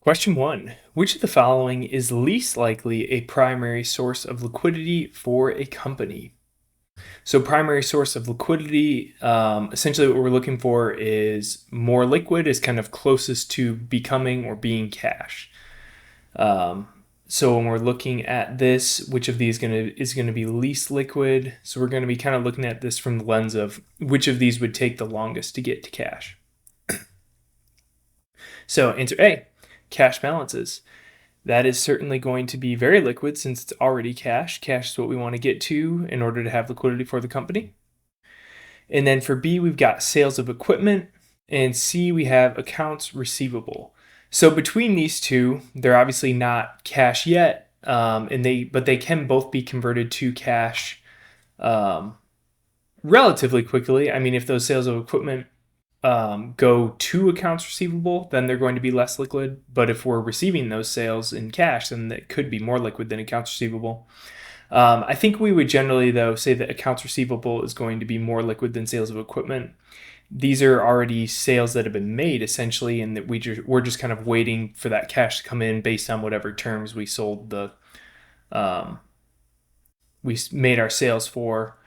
Question 1. Which of the following is least likely a primary source of liquidity for a company? So primary source of liquidity, essentially what we're looking for is more liquid is kind of closest to becoming or being cash. So when we're looking at this, which of these is going to be least liquid? So we're going to be kind of looking at this from the lens of which of these would take the longest to get to cash. So answer A, cash balances. That is certainly going to be very liquid since it's already cash. Cash is what we want to get to in order to have liquidity for the company. And then for B, we've got sales of equipment. And C, we have accounts receivable. So between these two, they're obviously not cash yet, but they can both be converted to cash relatively quickly. I mean, if those sales of equipment go to accounts receivable, then they're going to be less liquid. But if we're receiving those sales in cash, then that could be more liquid than accounts receivable. I think we would generally, though, say that accounts receivable is going to be more liquid than sales of equipment. These are already sales that have been made, essentially, and that we're just kind of waiting for that cash to come in based on whatever terms we sold we made our sales for.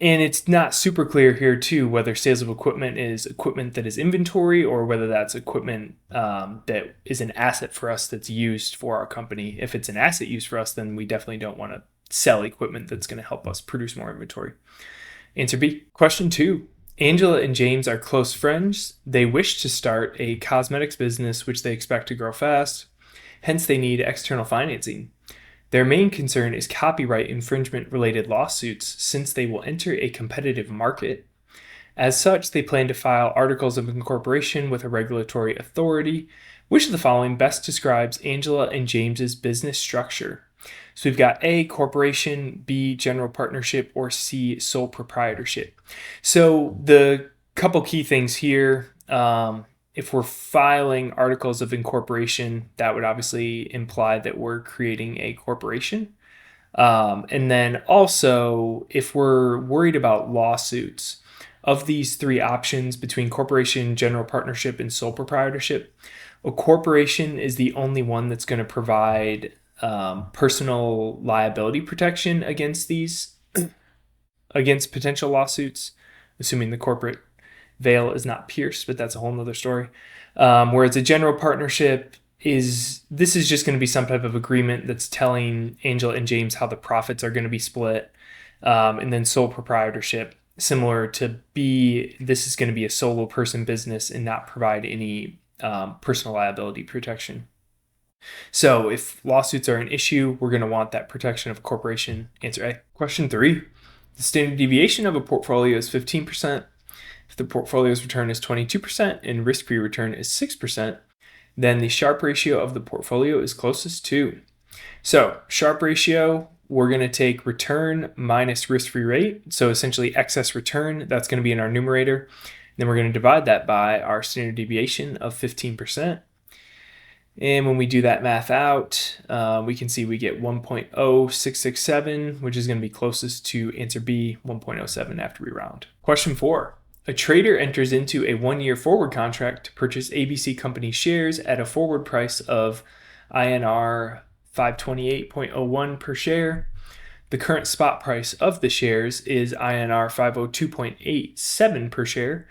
And it's not super clear here, too, whether sales of equipment is equipment that is inventory or whether that's equipment that is an asset for us that's used for our company. If it's an asset used for us, then we definitely don't want to sell equipment that's going to help us produce more inventory. Answer B. Question 2. Angela and James are close friends. They wish to start a cosmetics business, which they expect to grow fast. Hence, they need external financing. Their main concern is copyright infringement-related lawsuits since they will enter a competitive market. As such, they plan to file articles of incorporation with a regulatory authority. Which of the following best describes Angela and James's business structure? So we've got A, corporation, B, general partnership, or C, sole proprietorship. So the couple key things here, if we're filing articles of incorporation, that would obviously imply that we're creating a corporation. And then also, if we're worried about lawsuits, of these three options between corporation, general partnership, and sole proprietorship, a corporation is the only one that's going to provide personal liability protection against potential lawsuits, assuming the corporate veil is not pierced, but that's a whole nother story. Whereas a general partnership is just going to be some type of agreement that's telling Angela and James how the profits are going to be split. And then sole proprietorship, similar to B, this is going to be a solo person business and not provide any personal liability protection. So if lawsuits are an issue, we're going to want that protection of a corporation. Answer A. Question 3. The standard deviation of a portfolio is 15%. If the portfolio's return is 22% and risk-free return is 6%, then the Sharpe ratio of the portfolio is closest to. So Sharpe ratio, we're going to take return minus risk-free rate. So essentially excess return, that's going to be in our numerator. Then we're going to divide that by our standard deviation of 15%. And when we do that math out, we can see we get 1.0667, which is going to be closest to answer B, 1.07 after we round. Question 4. A trader enters into a 1-year forward contract to purchase ABC Company shares at a forward price of INR 528.01 per share. The current spot price of the shares is INR 502.87 per share.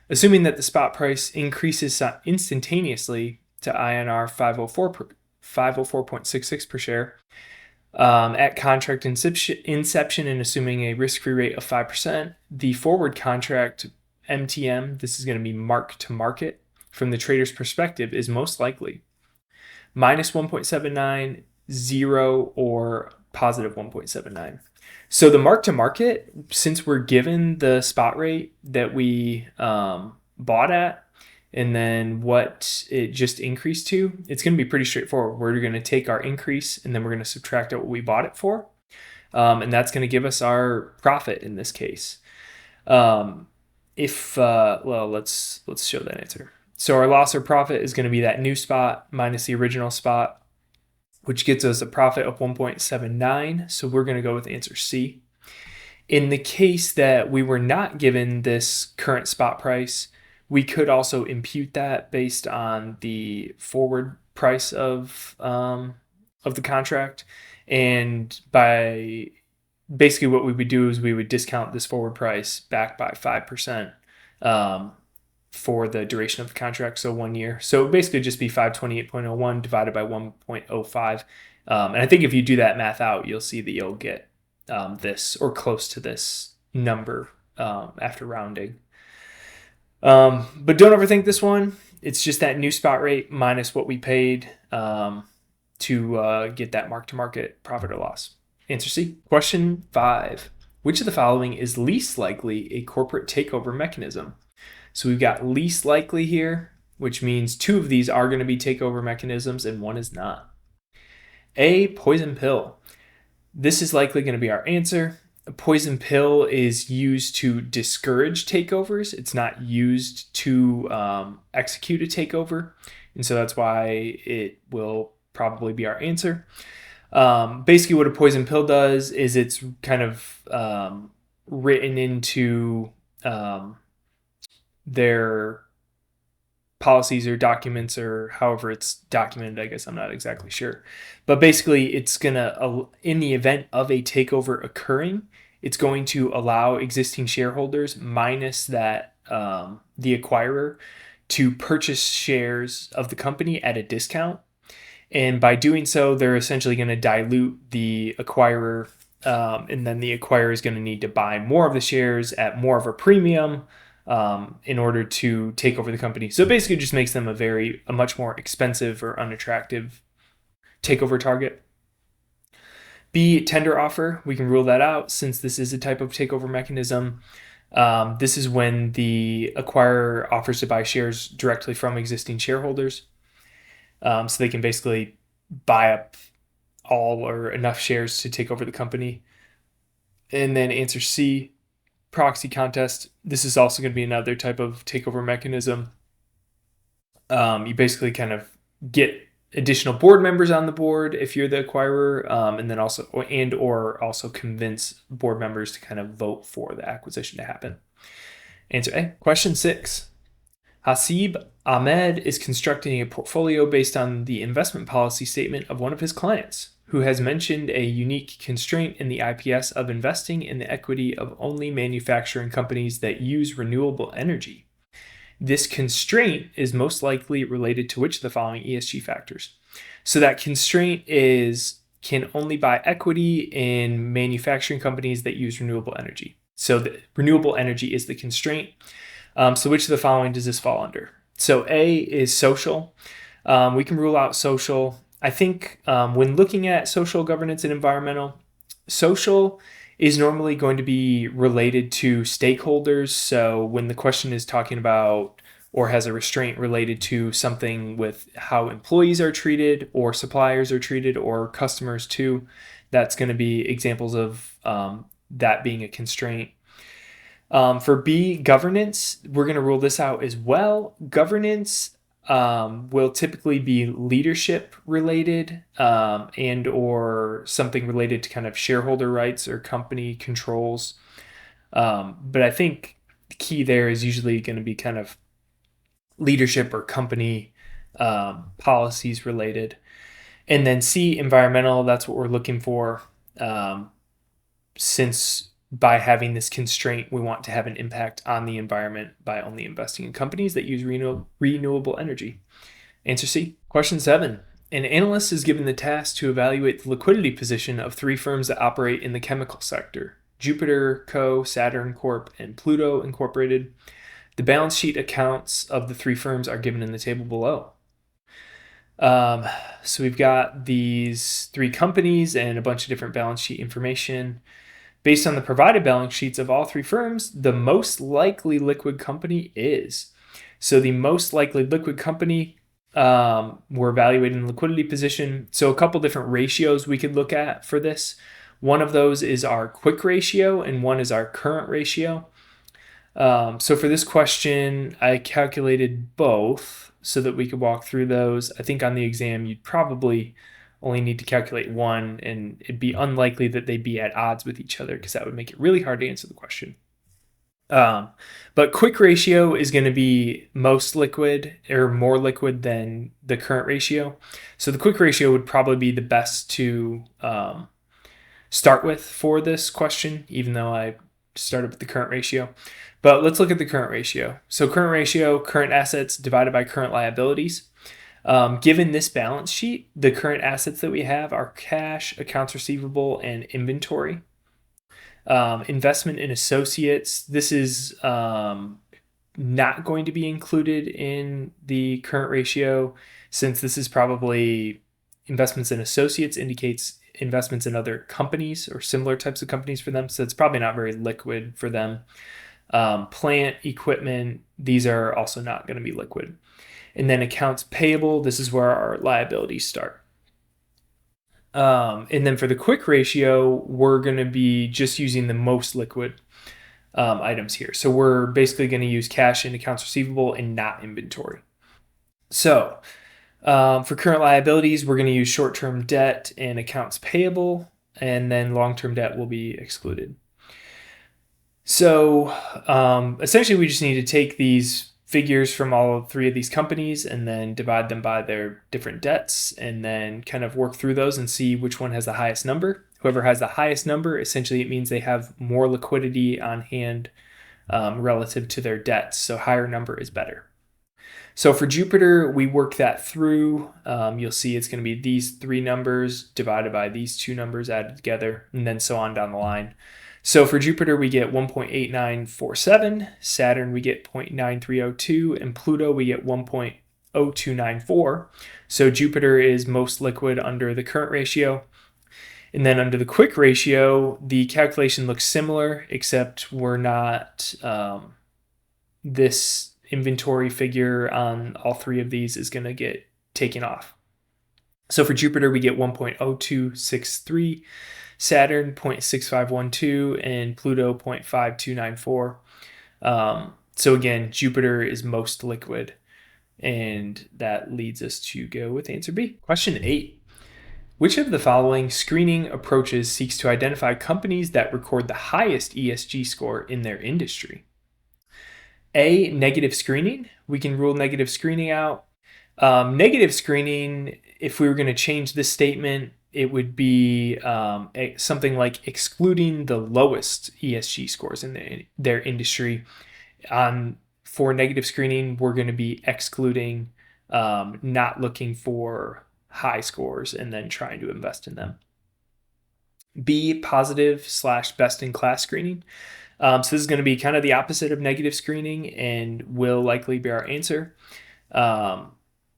Assuming that the spot price increases instantaneously to INR 504.66 per share at contract inception and assuming a risk-free rate of 5%, the forward contract MTM, this is going to be mark to market from the trader's perspective, is most likely minus 1.79, 0, or positive 1.79. So the mark to market, since we're given the spot rate that we bought at, and then what it just increased to, it's going to be pretty straightforward. We're going to take our increase and then we're going to subtract out what we bought it for. And that's going to give us our profit in this case. Let's show that answer. So our loss or profit is going to be that new spot minus the original spot, which gets us a profit of 1.79. So we're going to go with answer C. In the case that we were not given this current spot price, We could also impute that based on the forward price of the contract, and by basically what we would do is we would discount this forward price back by 5% for the duration of the contract, so 1 year. So it would basically just be 528.01 divided by 1.05. And I think if you do that math out, you'll see that you'll get this or close to this number after rounding. But don't overthink this one. It's just that new spot rate minus what we paid to get that mark-to-market profit or loss. Answer C. Question 5. Which of the following is least likely a corporate takeover mechanism? So we've got least likely here, which means 2 of these are going to be takeover mechanisms and 1 is not. A, poison pill. This is likely going to be our answer. A poison pill is used to discourage takeovers. It's not used to execute a takeover. And so that's why it will probably be our answer. Basically what a poison pill does is it's kind of written into their policies or documents, or however it's documented. I guess I'm not exactly sure. But basically it's going to, in the event of a takeover occurring, it's going to allow existing shareholders minus that the acquirer to purchase shares of the company at a discount. And by doing so, they're essentially going to dilute the acquirer, and then the acquirer is going to need to buy more of the shares at more of a premium in order to take over the company. So it basically just makes them a much more expensive or unattractive takeover target. B, tender offer. We can rule that out since this is a type of takeover mechanism. This is when the acquirer offers to buy shares directly from existing shareholders. So they can basically buy up all or enough shares to take over the company. And then answer C, proxy contest. This is also going to be another type of takeover mechanism. You basically kind of get additional board members on the board if you're the acquirer, and then also convince board members to kind of vote for the acquisition to happen. Answer A. Question 6. Hasib Ahmed is constructing a portfolio based on the investment policy statement of one of his clients, who has mentioned a unique constraint in the IPS of investing in the equity of only manufacturing companies that use renewable energy. This constraint is most likely related to which of the following ESG factors? So that constraint can only buy equity in manufacturing companies that use renewable energy. So the renewable energy is the constraint. So which of the following does this fall under? So A is social. We can rule out social. I think when looking at social governance and environmental, social is normally going to be related to stakeholders. So when the question is talking about or has a restraint related to something with how employees are treated or suppliers are treated or customers too, that's going to be examples of that being a constraint. For B, governance, we're going to rule this out as well. Governance will typically be leadership related and or something related to kind of shareholder rights or company controls. But I think the key there is usually going to be kind of leadership or company policies related. And then C, environmental, that's what we're looking for. Since by having this constraint, we want to have an impact on the environment by only investing in companies that use renewable energy. Answer C. Question 7. An analyst is given the task to evaluate the liquidity position of 3 firms that operate in the chemical sector: Jupiter Co., Saturn Corp., and Pluto Incorporated. The balance sheet accounts of the 3 firms are given in the table below. So we've got these 3 companies and a bunch of different balance sheet information. Based on the provided balance sheets of all 3 firms, the most likely liquid company is. So the most likely liquid company, we're evaluating the liquidity position. So a couple different ratios we could look at for this. One of those is our quick ratio and one is our current ratio. So for this question, I calculated both so that we could walk through those. I think on the exam, you'd probably only need to calculate one, and it'd be unlikely that they'd be at odds with each other because that would make it really hard to answer the question. But quick ratio is going to be most liquid or more liquid than the current ratio. So the quick ratio would probably be the best to start with for this question, even though I started with the current ratio. But let's look at the current ratio. So current ratio, current assets divided by current liabilities. Given this balance sheet, the current assets that we have are cash, accounts receivable, and inventory. Investment in associates, this is not going to be included in the current ratio, since this is probably investments in associates indicates investments in other companies or similar types of companies for them. So it's probably not very liquid for them. Plant, equipment, these are also not going to be liquid. And then accounts payable, this is where our liabilities start. And then for the quick ratio, we're going to be just using the most liquid items here. So we're basically going to use cash and accounts receivable and not inventory. So for current liabilities, we're going to use short-term debt and accounts payable, and then long-term debt will be excluded. So essentially, we just need to take these figures from all three of these companies and then divide them by their different debts and then kind of work through those and see which one has the highest number. Whoever has the highest number, essentially it means they have more liquidity on hand relative to their debts. So higher number is better. So for Jupiter, we work that through. You'll see it's going to be these three numbers divided by these two numbers added together, and then so on down the line. So for Jupiter, we get 1.8947, Saturn, we get 0.9302, and Pluto, we get 1.0294. So Jupiter is most liquid under the current ratio. And then under the quick ratio, the calculation looks similar, except we're not, this inventory figure on all three of these is going to get taken off. So for Jupiter, we get 1.0263, Saturn 0.6512, and Pluto 0.5294. So again, Jupiter is most liquid, and that leads us to go with answer B. Question 8. Which of the following screening approaches seeks to identify companies that record the highest ESG score in their industry? A, negative screening. We can rule negative screening out. Negative screening, if we were going to change this statement, it would be something like excluding the lowest ESG scores in their industry. For negative screening, we're going to be excluding, not looking for high scores and then trying to invest in them. B, positive / best in class screening. So this is going to be kind of the opposite of negative screening and will likely be our answer.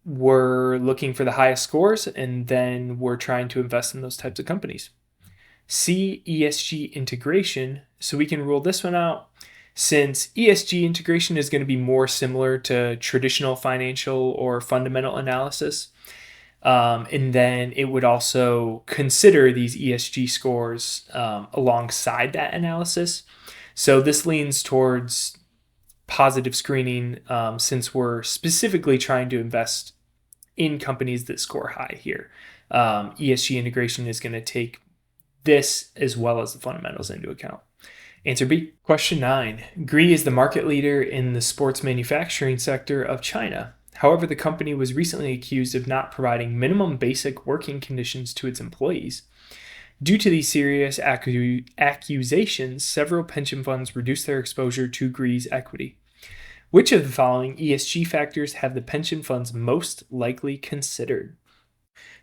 We're looking for the highest scores, and then we're trying to invest in those types of companies. C, ESG integration. So we can rule this one out, since ESG integration is going to be more similar to traditional financial or fundamental analysis. And then it would also consider these ESG scores alongside that analysis. So this leans towards positive screening, since we're specifically trying to invest in companies that score high here. ESG integration is going to take this as well as the fundamentals into account. Answer B. Question 9. Gree is the market leader in the sports manufacturing sector of China. However, the company was recently accused of not providing minimum basic working conditions to its employees. Due to these serious accusations, several pension funds reduced their exposure to Gree's equity. Which of the following ESG factors have the pension funds most likely considered?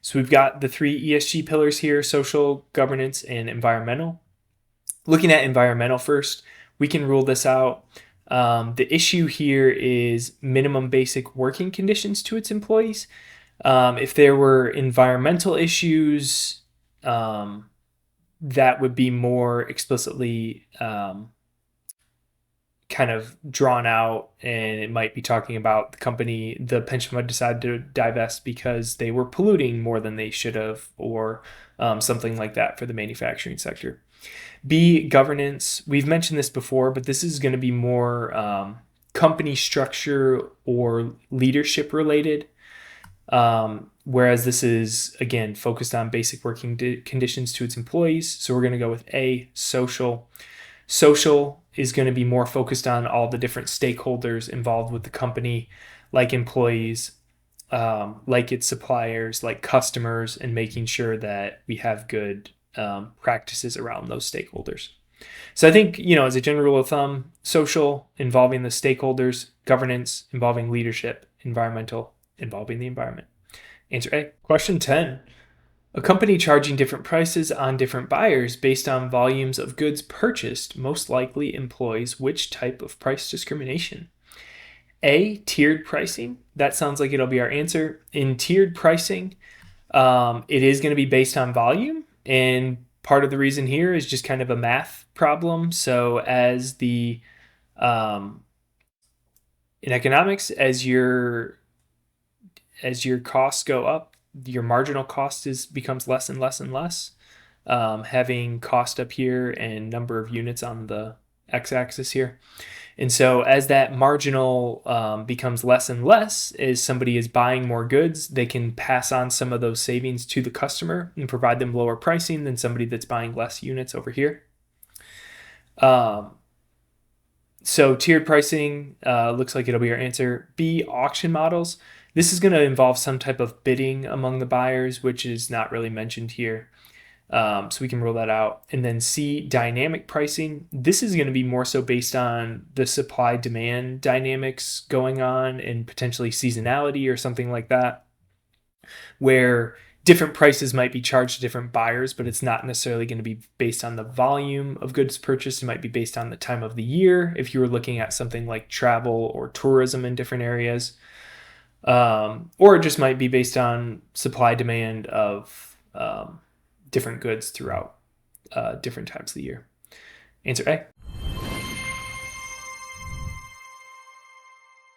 So we've got the three ESG pillars here: social, governance, and environmental. Looking at environmental first, we can rule this out. The issue here is minimum basic working conditions to its employees. If there were environmental issues, that would be more explicitly kind of drawn out, and it might be talking about the pension fund decided to divest because they were polluting more than they should have, or something like that for the manufacturing sector. B, governance. We've mentioned this before, but this is going to be more company structure or leadership related, whereas this is, again, focused on basic working conditions to its employees. So we're going to go with A, social. Social is going to be more focused on all the different stakeholders involved with the company, like employees, like its suppliers, like customers, and making sure that we have good practices around those stakeholders. So I think, as a general rule of thumb, social involving the stakeholders, governance involving leadership, environmental involving the environment. Answer A. Question 10. A company charging different prices on different buyers based on volumes of goods purchased most likely employs which type of price discrimination? A. Tiered pricing. That sounds like it'll be our answer. In tiered pricing, it is going to be based on volume, and part of the reason here is just kind of a math problem. So as in economics, as your costs go up, your marginal cost becomes less and less and less. Having cost up here and number of units on the x-axis here. And so as that marginal becomes less and less, as somebody is buying more goods, they can pass on some of those savings to the customer and provide them lower pricing than somebody that's buying less units over here. So tiered pricing looks like it'll be our answer. B, auction models. This is going to involve some type of bidding among the buyers, which is not really mentioned here. So we can rule that out. And then C, dynamic pricing. This is going to be more so based on the supply-demand dynamics going on and potentially seasonality or something like that, where different prices might be charged to different buyers, but it's not necessarily going to be based on the volume of goods purchased. It might be based on the time of the year, if you were looking at something like travel or tourism in different areas. Or it just might be based on supply-demand of different goods throughout different times of the year. Answer A.